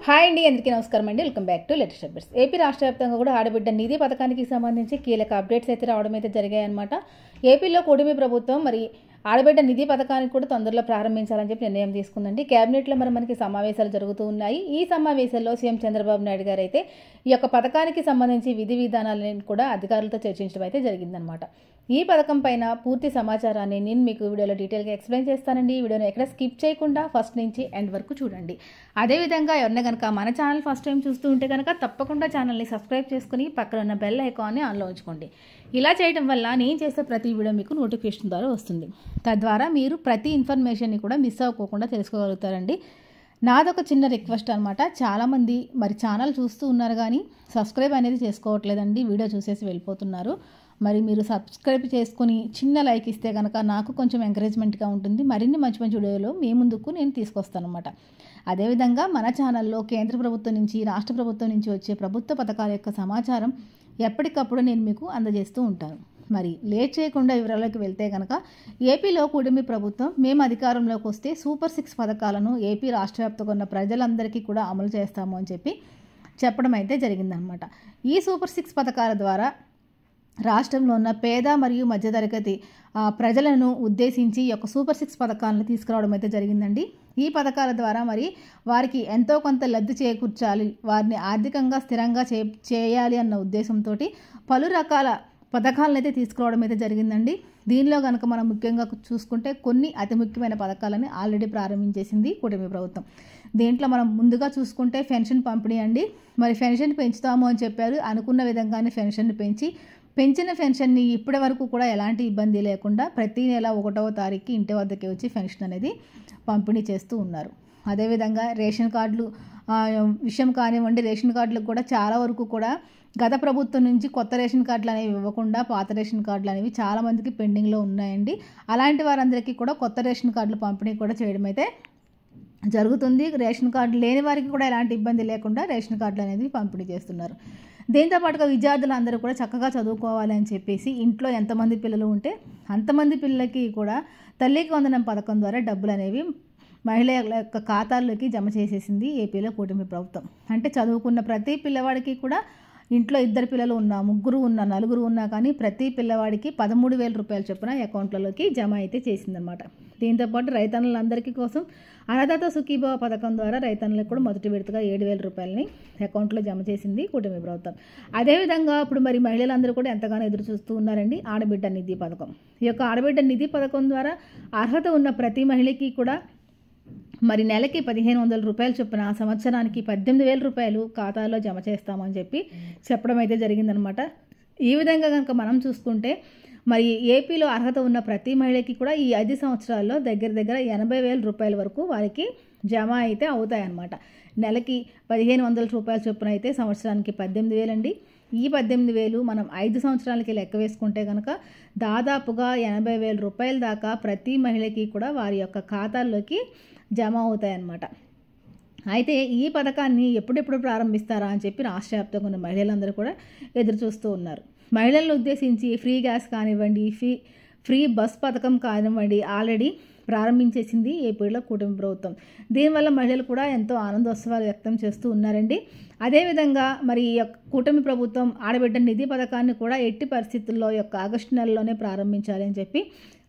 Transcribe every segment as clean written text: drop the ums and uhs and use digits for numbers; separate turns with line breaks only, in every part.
Hi అండి, అందరికీ నమస్కారం అండి. Welcome back to latest updates. AP రాష్ట్ర వ్యాప్తంగా కూడా ఆడబిడ్డ నిధి పథకానికి సంబంధించి కీలక అప్డేట్స్ అయితే రావడం అయితే జరిగాయన్నమాట. ఏపీలో కూటమి ప్రభుత్వం మరి ఆడబిడ్డ నిధి పథకానికి కూడా తొందరలో ప్రారంభించాలని చెప్పి నిర్ణయం తీసుకుందండి. కేబినెట్లో మనకి సమావేశాలు జరుగుతూ ఉన్నాయి. ఈ సమావేశాల్లో సీఎం చంద్రబాబు నాయుడు గారు అయితే ఈ యొక్క పథకానికి సంబంధించి విధి విధానాలను కూడా అధికారులతో చర్చించడం అయితే జరిగిందనమాట. ఈ పథకం పైన పూర్తి సమాచారాన్ని నేను మీకు వీడియోలో డీటెయిల్గా ఎక్స్ప్లెయిన్ చేస్తానండి. ఈ వీడియోని ఎక్కడ స్కిప్ చేయకుండా ఫస్ట్ నుంచి ఎండ్ వరకు చూడండి. అదేవిధంగా ఎవరైనా కనుక మన ఛానల్ ఫస్ట్ టైం చూస్తూ ఉంటే కనుక తప్పకుండా ఛానల్ని సబ్స్క్రైబ్ చేసుకుని పక్కన ఉన్న బెల్ ఐకాన్ని ఆన్లో ఉంచుకోండి. ఇలా చేయడం వల్ల నేను చేసే ప్రతి వీడియో మీకు నోటిఫికేషన్ ద్వారా వస్తుంది. తద్వారా మీరు ప్రతి ఇన్ఫర్మేషన్ని కూడా మిస్ అవ్వకుండా తెలుసుకోగలుగుతారండి. నాదొక చిన్న రిక్వెస్ట్ అనమాట. చాలామంది మరి ఛానల్ చూస్తూ ఉన్నారు కానీ సబ్స్క్రైబ్ అనేది చేసుకోవట్లేదండి. వీడియో చూసేసి వెళ్ళిపోతున్నారు. మరి మీరు సబ్స్క్రైబ్ చేసుకుని చిన్న లైక్ ఇస్తే కనుక నాకు కొంచెం ఎంకరేజ్మెంట్గా ఉంటుంది. మరిన్ని మంచి మంచి వీడియోలు మీ ముందుకు నేను తీసుకొస్తాను అనమాట. అదేవిధంగా మన ఛానల్లో కేంద్ర ప్రభుత్వం నుంచి రాష్ట్ర ప్రభుత్వం నుంచి వచ్చే ప్రభుత్వ పథకాల యొక్క సమాచారం ఎప్పటికప్పుడు నేను మీకు అందజేస్తూ ఉంటాను. మరి లేట్ చేయకుండా వివరాల్లోకి వెళ్తే కనుక ఏపీలో కూటమి ప్రభుత్వం మేము అధికారంలోకి వస్తే సూపర్ 6 పథకాలను ఏపీ రాష్ట్ర వ్యాప్తంగా ఉన్న ప్రజలందరికీ కూడా అమలు చేస్తాము అని చెప్పడం అయితే జరిగిందనమాట. ఈ సూపర్ 6 పథకాల ద్వారా రాష్ట్రంలో ఉన్న పేద మరియు మధ్యతరగతి ప్రజలను ఉద్దేశించి ఈ యొక్క సూపర్ 6 పథకాలను తీసుకురావడం అయితే జరిగిందండి. ఈ పథకాల ద్వారా మరి వారికి ఎంతో కొంత లబ్ధి చేకూర్చాలి, వారిని ఆర్థికంగా స్థిరంగా చేయాలి అన్న ఉద్దేశంతో పలు రకాల పథకాలను అయితే తీసుకురావడం అయితే జరిగిందండి. దీనిలో కనుక మనం ముఖ్యంగా చూసుకుంటే కొన్ని అతి ముఖ్యమైన పథకాలని ఆల్రెడీ ప్రారంభించేసింది కూటమి ప్రభుత్వం. దీంట్లో మనం ముందుగా చూసుకుంటే పెన్షన్ పంపిణీ అండి. మరి పెన్షన్ పెంచుతాము అని చెప్పారు. అనుకున్న విధంగానే పెన్షన్ని పెంచిన పెన్షన్ని ఇప్పటి వరకు కూడా ఎలాంటి ఇబ్బంది లేకుండా ప్రతి నెల 1వ తారీఖుకి ఇంటి వద్దకే వచ్చి పెన్షన్ అనేది పంపిణీ చేస్తూ ఉన్నారు. అదేవిధంగా రేషన్ కార్డులు విషయం కానివ్వండి, రేషన్ కార్డులకు కూడా చాలా వరకు కూడా గత ప్రభుత్వం నుంచి కొత్త రేషన్ కార్డులు అనేవి ఇవ్వకుండా పాత రేషన్ కార్డులు అనేవి చాలామందికి పెండింగ్లో ఉన్నాయండి. అలాంటి వారందరికీ కూడా కొత్త రేషన్ కార్డులు పంపిణీ కూడా చేయడం అయితే జరుగుతుంది. రేషన్ కార్డు లేని వారికి కూడా ఎలాంటి ఇబ్బంది లేకుండా రేషన్ కార్డులు అనేది పంపిణీ చేస్తున్నారు. దీంతో పాటుగా విద్యార్థులు అందరూ కూడా చక్కగా చదువుకోవాలి అని చెప్పేసి ఇంట్లో ఎంతమంది పిల్లలు ఉంటే అంతమంది పిల్లలకి కూడా తల్లికి వందనం పథకం ద్వారా డబ్బులు అనేవి మహిళల యొక్క ఖాతాల్లోకి జమ చేసేసింది ఏపీలో కూటమి ప్రభుత్వం. అంటే చదువుకున్న ప్రతి పిల్లవాడికి కూడా ఇంట్లో 2 పిల్లలు ఉన్నా, 3 ఉన్నా, 4 ఉన్నా కానీ ప్రతి పిల్లవాడికి 13,000 రూపాయల చొప్పున అకౌంట్లలోకి జమ అయితే చేసిందనమాట. దీంతోపాటు రైతన్నులందరికీ కోసం అన్నదాత సుఖీభవ పథకం ద్వారా రైతన్నులకు కూడా మొదటి విడతగా 7,000 రూపాయలని అకౌంట్లో జమ చేసింది కూటమి ప్రభుత్వం. అదేవిధంగా ఇప్పుడు మరి మహిళలందరూ కూడా ఎంతగానో ఎదురు చూస్తూ ఉన్నారండి ఆడబిడ్డ నిధి పథకం. ఈ యొక్క ఆడబిడ్డ నిధి పథకం ద్వారా అర్హత ఉన్న ప్రతి మహిళకి కూడా మరి నెలకి 1,500 రూపాయల చొప్పున సంవత్సరానికి 18,000 రూపాయలు ఖాతాలో జమ చేస్తామని చెప్పడం అయితే జరిగిందనమాట. ఈ విధంగా కనుక మనం చూసుకుంటే మరి ఏపీలో అర్హత ఉన్న ప్రతి మహిళకి కూడా ఈ 5 సంవత్సరాల్లో దగ్గర 80,000 రూపాయల వరకు వారికి జమ అయితే అవుతాయన్నమాట. నెలకి 1,500 రూపాయల చొప్పున అయితే సంవత్సరానికి 18,000 అండి. ఈ 18,000 మనం 5 సంవత్సరాలకి లెక్క వేసుకుంటే కనుక దాదాపుగా 80,000 రూపాయల దాకా ప్రతి మహిళకి కూడా వారి యొక్క ఖాతాల్లోకి జమ అవుతాయన్నమాట. అయితే ఈ పథకాన్ని ఎప్పుడెప్పుడు ప్రారంభిస్తారా అని చెప్పి రాష్ట్ర వ్యాప్తంగా ఉన్న మహిళలందరూ కూడా ఎదురు చూస్తూ ఉన్నారు. మహిళలను ఉద్దేశించి ఫ్రీ గ్యాస్ కానివ్వండి, ఫ్రీ బస్ పథకం కానివ్వండి ఆల్రెడీ ప్రారంభించేసింది ఏపీలో కూటమి ప్రభుత్వం. దీనివల్ల మహిళలు కూడా ఎంతో ఆనందోత్సవాలు వ్యక్తం చేస్తూ ఉన్నారండి. అదేవిధంగా మరి ఈ యొక్క కూటమి ప్రభుత్వం ఆడబిడ్డ నిధి పథకాన్ని కూడా ఎట్టి పరిస్థితుల్లో యొక్క ఆగస్టు నెలలోనే ప్రారంభించాలి అని చెప్పి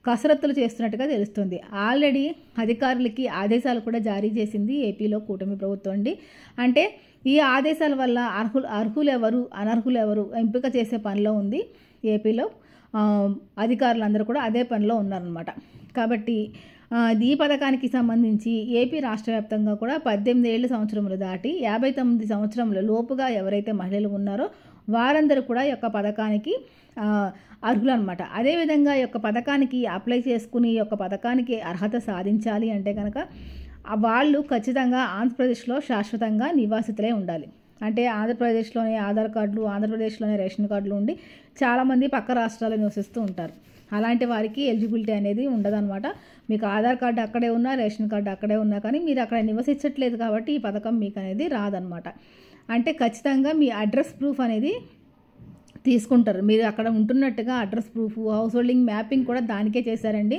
కసరత్తులు చేస్తున్నట్టుగా తెలుస్తుంది. ఆల్రెడీ అధికారులకి ఆదేశాలు కూడా జారీ చేసింది ఏపీలో కూటమి ప్రభుత్వం అండి. అంటే ఈ ఆదేశాల వల్ల అర్హులు ఎవరు అనర్హులు ఎవరు ఎంపిక చేసే పనిలో ఉంది ఏపీలో అధికారులందరూ కూడా అదే పనిలో ఉన్నారనమాట. కాబట్టి ఈ పథకానికి సంబంధించి ఏపీ రాష్ట్ర వ్యాప్తంగా కూడా 18 సంవత్సరములు దాటి 59 సంవత్సరముల లోపుగా ఎవరైతే మహిళలు ఉన్నారో వారందరూ కూడా ఈ యొక్క పథకానికి అర్హులు అనమాట. అదేవిధంగా ఈ యొక్క పథకానికి అప్లై చేసుకుని ఈ యొక్క పథకానికి అర్హత సాధించాలి అంటే కనుక వాళ్ళు ఖచ్చితంగా ఆంధ్రప్రదేశ్లో శాశ్వతంగా నివాసితులై ఉండాలి. అంటే ఆంధ్రప్రదేశ్లోనే ఆధార్ కార్డులు, ఆంధ్రప్రదేశ్లోనే రేషన్ కార్డులు ఉండి చాలామంది పక్క రాష్ట్రాల్లో నివసిస్తూ ఉంటారు. అలాంటి వారికి ఎలిజిబిలిటీ అనేది ఉండదన్నమాట. మీకు ఆధార్ కార్డు అక్కడే ఉన్నా, రేషన్ కార్డు అక్కడే ఉన్నా కానీ మీరు అక్కడ నివసించట్లేదు కాబట్టి ఈ పథకం మీకు అనేది రాదనమాట. అంటే ఖచ్చితంగా మీ అడ్రస్ ప్రూఫ్ అనేది తీసుకుంటారు. మీరు అక్కడ ఉంటున్నట్టుగా address proof, house holding mapping కూడా దానికే చేశారండి.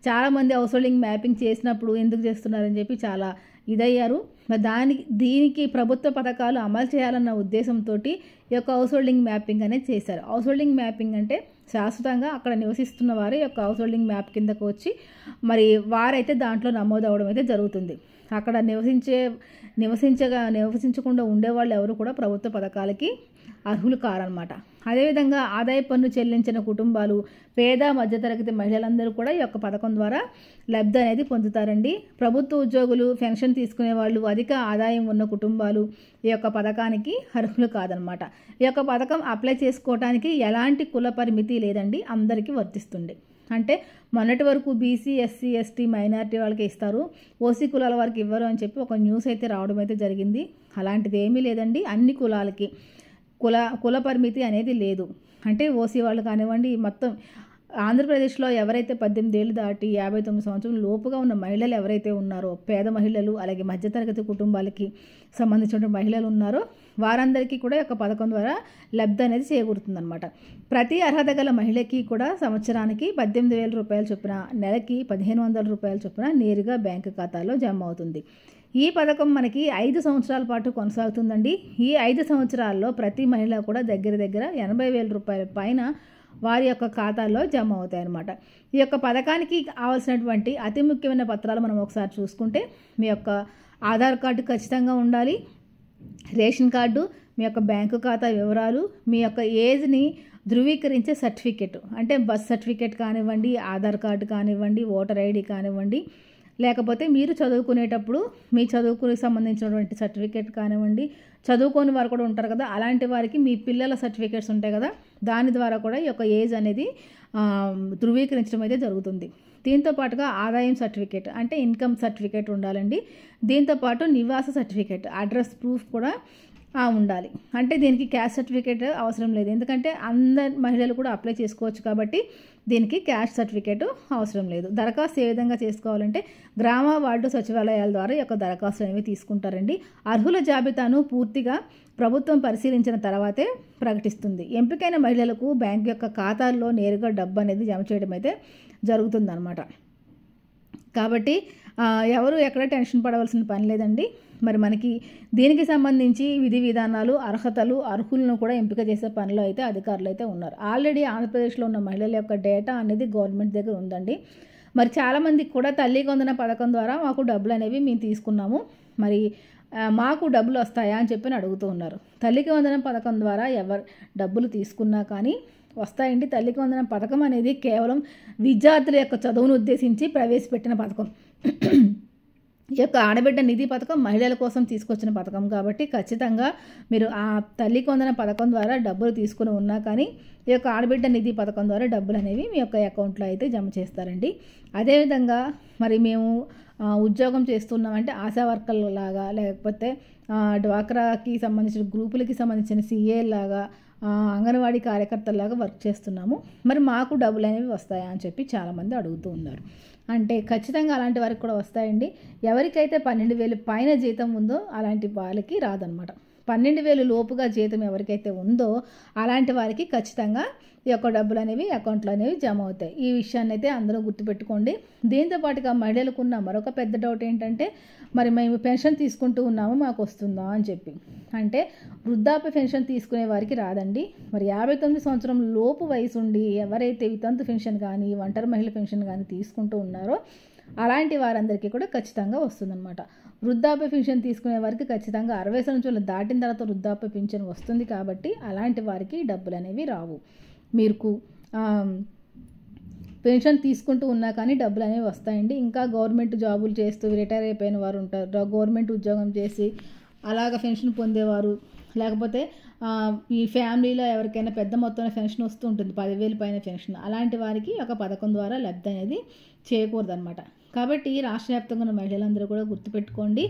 చాలామంది హౌస్ హోల్డింగ్ మ్యాపింగ్ చేసినప్పుడు ఎందుకు చేస్తున్నారని చెప్పి చాలా ఇదయ్యారు. దీనికి ప్రభుత్వ పథకాలు అమలు చేయాలన్న ఉద్దేశంతో ఈ యొక్క హౌస్ హోల్డింగ్ మ్యాపింగ్ అనేది చేశారు. హౌస్ హోల్డింగ్ మ్యాపింగ్ అంటే శాశ్వతంగా అక్కడ నివసిస్తున్న వారి యొక్క హౌస్ హోల్డింగ్ మ్యాప్ కిందకు వచ్చి మరి వారైతే దాంట్లో నమోదు అవ్వడం అయితే జరుగుతుంది. అక్కడ నివసించకుండా ఉండేవాళ్ళు ఎవరు కూడా ప్రభుత్వ పథకాలకి అర్హులు కారనమాట. అదేవిధంగా ఆదాయ పన్ను చెల్లించిన కుటుంబాలు, పేద మధ్యతరగతి మహిళలందరూ కూడా ఈ యొక్క పథకం ద్వారా లబ్ధి అనేది పొందుతారండి. ప్రభుత్వ ఉద్యోగులు, పెన్షన్ తీసుకునే వాళ్ళు, అధిక ఆదాయం ఉన్న కుటుంబాలు ఈ యొక్క పథకానికి అర్హులు కాదనమాట. ఈ యొక్క పథకం అప్లై చేసుకోవడానికి ఎలాంటి కుల పరిమితి లేదండి, అందరికీ వర్తిస్తుంది. అంటే మొన్నటి వరకు బీసీ, ఎస్సీ, ఎస్టీ, మైనారిటీ వాళ్ళకి ఇస్తారు, ఓసీ కులాల వారికి ఇవ్వరు అని చెప్పి ఒక న్యూస్ అయితే రావడం అయితే జరిగింది. అలాంటిది ఏమీ లేదండి. అన్ని కులాలకి కుల పరిమితి అనేది లేదు. అంటే ఓసీ వాళ్ళు కానివ్వండి, మొత్తం ఆంధ్రప్రదేశ్లో ఎవరైతే 18 ఏళ్ళు దాటి 59 సంవత్సరం లోపుగా ఉన్న మహిళలు ఎవరైతే ఉన్నారో, పేద మహిళలు, అలాగే మధ్యతరగతి కుటుంబాలకి సంబంధించిన మహిళలు ఉన్నారో వారందరికీ కూడా ఈ యొక్క పథకం ద్వారా లబ్ధి అనేది చేకూరుతుందన్నమాట. ప్రతి అర్హత గల మహిళకి కూడా సంవత్సరానికి 18,000 రూపాయల చొప్పున, నెలకి 1,500 రూపాయల చొప్పున నేరుగా బ్యాంకు ఖాతాలో జమ అవుతుంది. ఈ పథకం మనకి 5 సంవత్సరాల పాటు కొనసాగుతుందండి. ఈ 5 సంవత్సరాల్లో ప్రతి మహిళ కూడా దగ్గర 80,000 రూపాయల పైన వారి యొక్క ఖాతాల్లో జమ అవుతాయి అన్నమాట. ఈ యొక్క పథకానికి కావాల్సినటువంటి అతి ముఖ్యమైన పత్రాలు మనం ఒకసారి చూసుకుంటే, మీ యొక్క ఆధార్ కార్డు ఖచ్చితంగా ఉండాలి, రేషన్ కార్డు, మీ యొక్క బ్యాంకు ఖాతా వివరాలు, మీ యొక్క ఏజ్ని ధృవీకరించే సర్టిఫికెట్, అంటే బర్త్ సర్టిఫికెట్ కానివ్వండి, ఆధార్ కార్డు కానివ్వండి, ఓటర్ ఐడి కానివ్వండి, లేకపోతే మీరు చదువుకునేటప్పుడు మీ చదువుకు సంబంధించినటువంటి సర్టిఫికేట్ కానివ్వండి, చదువుకోని వారు కూడా ఉంటారు కదా, అలాంటి వారికి మీ పిల్లల సర్టిఫికేట్స్ ఉంటాయి కదా, దాని ద్వారా కూడా ఈ యొక్క ఏజ్ అనేది ధృవీకరించడం అయితే జరుగుతుంది. దీంతో పాటుగా ఆదాయం సర్టిఫికేట్, అంటే ఇన్కమ్ సర్టిఫికేట్ ఉండాలండి. దీంతోపాటు నివాస సర్టిఫికేట్, అడ్రస్ ప్రూఫ్ కూడా ఉండాలి. అంటే దీనికి క్యాస్ట్ సర్టిఫికేట్ అవసరం లేదు, ఎందుకంటే అందరు మహిళలు కూడా అప్లై చేసుకోవచ్చు కాబట్టి దీనికి క్యాస్ట్ సర్టిఫికేట్ అవసరం లేదు. దరఖాస్తు ఏ విధంగా చేసుకోవాలంటే గ్రామ వార్డు సచివాలయాల ద్వారా ఈ యొక్క దరఖాస్తు అనేవి తీసుకుంటారండి. అర్హుల జాబితాను పూర్తిగా ప్రభుత్వం పరిశీలించిన తర్వాతే ప్రకటిస్తుంది. ఎంపికైన మహిళలకు బ్యాంకు యొక్క ఖాతాల్లో నేరుగా డబ్బు అనేది జమ చేయడం అయితే జరుగుతుందన్నమాట. కాబట్టి ఎవరు ఎక్కడ టెన్షన్ పడవలసిన పని లేదండి. మరి మనకి దీనికి సంబంధించి విధి విధానాలు, అర్హతలు, అర్హులను కూడా ఎంపిక చేసే పనిలో అయితే అధికారులు అయితే ఉన్నారు. ఆల్రెడీ ఆంధ్రప్రదేశ్లో ఉన్న మహిళల యొక్క డేటా అనేది గవర్నమెంట్ దగ్గర ఉందండి. మరి చాలామందికి కూడా తల్లికి వందన పథకం ద్వారా మాకు డబ్బులు అనేవి మేము తీసుకున్నాము, మరి మాకు డబ్బులు వస్తాయా అని చెప్పి అడుగుతూ ఉన్నారు. తల్లికి వందనం పథకం ద్వారా ఎవరు డబ్బులు తీసుకున్నా కానీ వస్తాయండి. తల్లికి వందనం పథకం అనేది కేవలం విద్యార్థుల యొక్క చదువును ఉద్దేశించి ప్రవేశపెట్టిన పథకం. ఈ యొక్క ఆడబిడ్డ నిధి పథకం మహిళల కోసం తీసుకొచ్చిన పథకం కాబట్టి ఖచ్చితంగా మీరు ఆ తల్లికి వందనం పథకం ద్వారా డబ్బులు తీసుకుని ఉన్నా కానీ ఈ యొక్క ఆడబిడ్డ నిధి పథకం ద్వారా డబ్బులు అనేవి మీ యొక్క అకౌంట్లో అయితే జమ చేస్తారండి. అదేవిధంగా మరి మేము ఉద్యోగం చేస్తున్నామంటే ఆశా వర్కర్ల లాగా, లేకపోతే డ్వాక్రాకి సంబంధించిన గ్రూపులకి సంబంధించిన సిఏ లాగా, అంగన్వాడీ కార్యకర్తలాగా వర్క్ చేస్తున్నాము, మరి మాకు డబ్బులు అనేవి వస్తాయా అని చెప్పి చాలామంది అడుగుతూ ఉన్నారు. అంటే ఖచ్చితంగా అలాంటి వారికి కూడా వస్తాయండి. ఎవరికైతే 12,000 పైన జీతం ఉందో అలాంటి వాళ్ళకి రాదనమాట. 12,000 లోపుగా జీతం ఎవరికైతే ఉందో అలాంటి వారికి ఖచ్చితంగా ఈ యొక్క డబ్బులు అనేవి అకౌంట్లో అనేవి జమ అవుతాయి. ఈ విషయాన్ని అయితే అందరూ గుర్తుపెట్టుకోండి. దీంతోపాటుగా మహిళలకు ఉన్న మరొక పెద్ద డౌట్ ఏంటంటే, మరి మేము పెన్షన్ తీసుకుంటూ ఉన్నాము, మాకు వస్తుందా అని చెప్పి. అంటే వృద్ధాప్య పెన్షన్ తీసుకునే వారికి రాదండి. మరి 59 సంవత్సరం లోపు వయసు ఉండి ఎవరైతే వితంతు పెన్షన్ కానీ, ఒంటరి మహిళ పెన్షన్ కానీ తీసుకుంటూ ఉన్నారో అలాంటి వారందరికీ కూడా ఖచ్చితంగా వస్తుందన్నమాట. వృద్ధాప్య పెన్షన్ తీసుకునే వారికి ఖచ్చితంగా 60 సంవత్సరాలు దాటిన తర్వాత వృద్ధాప్య పెన్షన్ వస్తుంది కాబట్టి అలాంటి వారికి డబ్బులు అనేవి రావు. మీకు పెన్షన్ తీసుకుంటూ ఉన్నా కానీ డబ్బులు అనేవి వస్తాయండి. ఇంకా గవర్నమెంట్ జాబులు చేస్తూ రిటైర్ అయిపోయిన వారు ఉంటారు, గవర్నమెంట్ ఉద్యోగం చేసి అలాగ పెన్షన్ పొందేవారు, లేకపోతే ఈ ఫ్యామిలీలో ఎవరికైనా పెద్ద మొత్తంలో పెన్షన్ వస్తూ ఉంటుంది, 10,000 పైన పెన్షన్, అలాంటి వారికి ఒక పథకం ద్వారా లబ్ధి అనేది చేయకూడదన్నమాట. కాబట్టి రాష్ట్ర వ్యాప్తంగా ఉన్న మహిళలందరూ కూడా గుర్తుపెట్టుకోండి.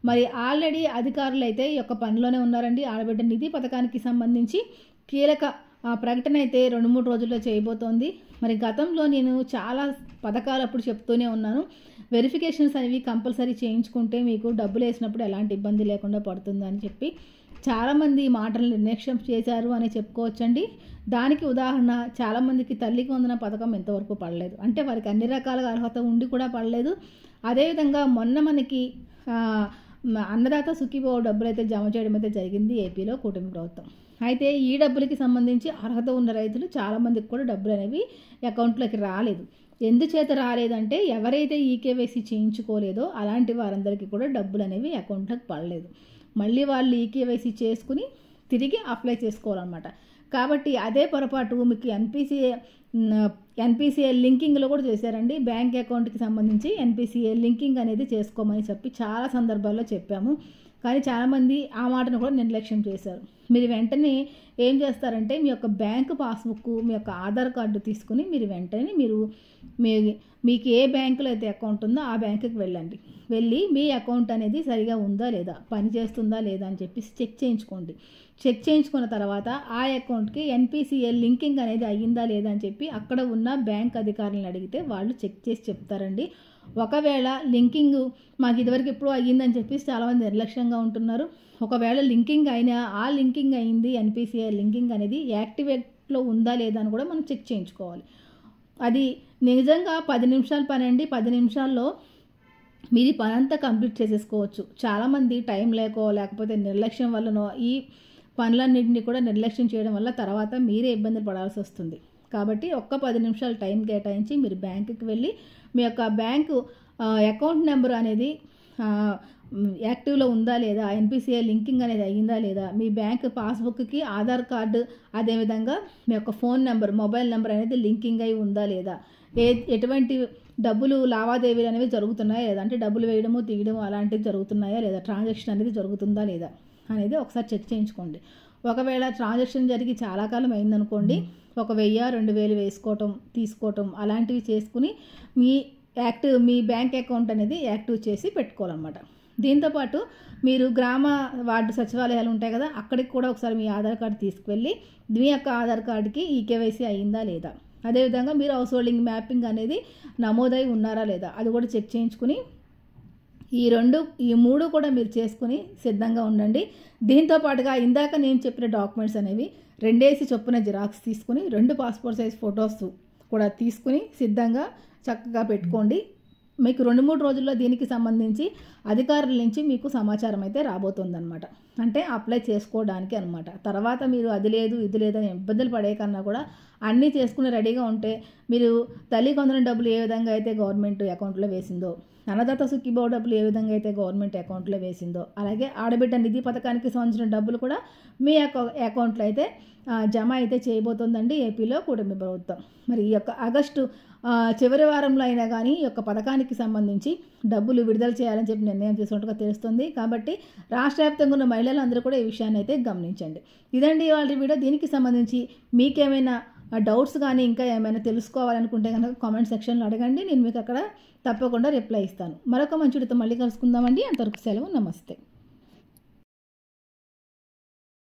మరి ఆల్రెడీ అధికారులు అయితే ఈ యొక్క పనిలోనే ఉన్నారండి. ఆడబిడ్డ నిధి పథకానికి సంబంధించి కీలక ప్రకటన అయితే 2-3 రోజుల్లో చేయబోతోంది. మరి గతంలో నేను చాలా పథకాలు అప్పుడు చెప్తూనే ఉన్నాను, వెరిఫికేషన్స్ అనేవి కంపల్సరీ చేయించుకుంటే మీకు డబ్బులు వేసినప్పుడు ఎలాంటి ఇబ్బంది లేకుండా పడుతుంది అని చెప్పి. చాలామంది మాటలు నిర్లక్ష్యం చేశారు అని చెప్పుకోవచ్చండి. దానికి ఉదాహరణ చాలామందికి తల్లికి వందన పథకం ఎంతవరకు పడలేదు, అంటే వారికి అన్ని రకాలుగా అర్హత ఉండి కూడా పడలేదు. అదేవిధంగా మొన్న మనకి అన్నదాత సుఖీభవ డబ్బులు అయితే జమ చేయడం అయితే జరిగింది ఏపీలో కూటమి ప్రభుత్వం. అయితే ఈ డబ్బులకి సంబంధించి అర్హత ఉన్న రైతులు చాలామందికి కూడా డబ్బులు అనేవి అకౌంట్లోకి రాలేదు. ఎందుచేత రాలేదంటే ఎవరైతే ఈకేవైసీ చేయించుకోలేదో అలాంటి వారందరికీ కూడా డబ్బులు అనేవి అకౌంట్లోకి పడలేదు. మళ్ళీ వాళ్ళు ఈకేవైసీ చేసుకుని తిరిగి అప్లై చేసుకోవాలన్నమాట. కాబట్టి అదే పొరపాటు మీకు ఎన్పిసిఐ లింకింగ్లో కూడా చేశారండి. బ్యాంక్ అకౌంట్కి సంబంధించి ఎన్పిసిఐ లింకింగ్ అనేది చేసుకోమని చెప్పి చాలా సందర్భాల్లో చెప్పాము. కానీ చాలామంది ఆ మాటను కూడా నిర్లక్ష్యం చేశారు. మీరు వెంటనే ఏం చేస్తారంటే మీ యొక్క బ్యాంకు పాస్బుక్, మీ యొక్క ఆధార్ కార్డు తీసుకుని మీరు వెంటనే మీకు ఏ బ్యాంకులో అయితే అకౌంట్ ఉందో ఆ బ్యాంకుకి వెళ్ళి మీ అకౌంట్ అనేది సరిగా ఉందా లేదా, పని చేస్తుందా లేదా అని చెప్పి చెక్ చేయించుకోండి. చెక్ చేయించుకున్న తర్వాత ఆ అకౌంట్కి ఎన్పిసిఐ లింకింగ్ అనేది అయ్యిందా లేదా అని చెప్పి అక్కడ ఉన్న బ్యాంక్ అధికారులను అడిగితే వాళ్ళు చెక్ చేసి చెప్తారండి. ఒకవేళ లింకింగ్ మాకు ఇదివరకు ఎప్పుడూ అయ్యిందని చెప్పి చాలామంది నిర్లక్ష్యంగా ఉంటున్నారు. ఒకవేళ లింకింగ్ అయినా ఆ లింకింగ్ అయింది, ఎన్పిసిఐ లింకింగ్ అనేది యాక్టివేట్లో ఉందా లేదా అని కూడా మనం చెక్ చేయించుకోవాలి. అది నిజంగా 10 నిమిషాల పని అండి. 10 నిమిషాల్లో మీది పని అంతా కంప్లీట్ చేసేసుకోవచ్చు. చాలామంది టైం లేకపోతే నిర్లక్ష్యం వల్లనో ఈ పనులన్నింటినీ కూడా నిర్లక్ష్యం చేయడం వల్ల తర్వాత మీరే ఇబ్బందులు పడాల్సి వస్తుంది. కాబట్టి 10 నిమిషాలు టైం కేటాయించి మీరు బ్యాంకుకి వెళ్ళి మీ యొక్క బ్యాంకు అకౌంట్ నెంబర్ అనేది యాక్టివ్లో ఉందా లేదా, ఎన్పిసిఐ లింకింగ్ అనేది అయ్యిందా లేదా, మీ బ్యాంక్ పాస్బుక్కి ఆధార్ కార్డు, అదేవిధంగా మీ యొక్క ఫోన్ నెంబర్, మొబైల్ నెంబర్ అనేది లింకింగ్ అయి ఉందా లేదా, ఎటువంటి డబ్బులు లావాదేవీలు అనేవి జరుగుతున్నాయా లేదా, అంటే డబ్బులు వేయడము తీయడము అలాంటివి జరుగుతున్నాయా లేదా, ట్రాన్సాక్షన్ అనేది జరుగుతుందా లేదా అనేది ఒకసారి చెక్ చేయించుకోండి. ఒకవేళ ట్రాన్సాక్షన్ జరిగి చాలా కాలం అయిందనుకోండి, 1000-2000 వేసుకోవటం తీసుకోవటం అలాంటివి చేసుకుని మీ బ్యాంక్ అకౌంట్ అనేది యాక్టివ్ చేసి పెట్టుకోవాలన్నమాట. దీంతోపాటు మీరు గ్రామ వార్డు సచివాలయాలు ఉంటాయి కదా, అక్కడికి కూడా ఒకసారి మీ ఆధార్ కార్డు తీసుకువెళ్ళి మీ యొక్క ఆధార్ కార్డుకి ఈకేవైసీ అయ్యిందా లేదా, అదేవిధంగా మీరు హౌస్ హోల్డింగ్ మ్యాపింగ్ అనేది నమోదై ఉన్నారా లేదా అది కూడా చెక్ చేయించుకుని ఈ 3 కూడా మీరు చేసుకుని సిద్ధంగా ఉండండి. దీంతో పాటుగా ఇందాక నేను చెప్పిన డాక్యుమెంట్స్ అనేవి 2 చొప్పున జిరాక్స్ తీసుకుని 2 పాస్పోర్ట్ సైజ్ ఫొటోస్ కూడా తీసుకుని సిద్ధంగా చక్కగా పెట్టుకోండి. మీకు 2-3 రోజుల్లో దీనికి సంబంధించి అధికారుల నుంచి మీకు సమాచారం అయితే రాబోతుందన్నమాట. అంటే అప్లై చేసుకోవడానికి అనమాట. తర్వాత మీరు అది లేదు ఇది లేదని ఇబ్బందులు పడే కన్నా కూడా అన్నీ చేసుకుని రెడీగా ఉంటే మీరు తల్లికి వందనం డబ్బులు ఏ విధంగా అయితే గవర్నమెంట్ అకౌంట్లో వేసిందో, అన్నదాత సుఖీభవ డబ్బులు ఏ విధంగా అయితే గవర్నమెంట్ అకౌంట్లో వేసిందో, అలాగే ఆడబిడ్డ నిధి పథకానికి సంబంధించిన డబ్బులు కూడా మీ అకౌంట్లో అయితే జమ అయితే చేయబోతుందండి ఏపీలో కూటమి ప్రభుత్వం. మరి ఈ యొక్క ఆగస్టు చివరి వారంలో అయినా కానీ ఈ యొక్క పథకానికి సంబంధించి డబ్బులు విడుదల చేయాలని చెప్పి నిర్ణయం తీసుకున్నట్టుగా తెలుస్తుంది. కాబట్టి రాష్ట్ర వ్యాప్తంగా ఉన్న మహిళలందరూ కూడా ఈ విషయాన్ని అయితే గమనించండి. ఇదండి ఇవాళ వీడియో. దీనికి సంబంధించి మీకేమైనా డౌట్స్ కానీ ఇంకా ఏమైనా తెలుసుకోవాలనుకుంటే కనుక కామెంట్ సెక్షన్లో అడగండి, నేను మీకు అక్కడ తప్పకుండా రిప్లై ఇస్తాను. మరొక మంచి వీడియోతో మళ్ళీ కలుసుకుందామండి. అంతవరకు సెలవు, నమస్తే.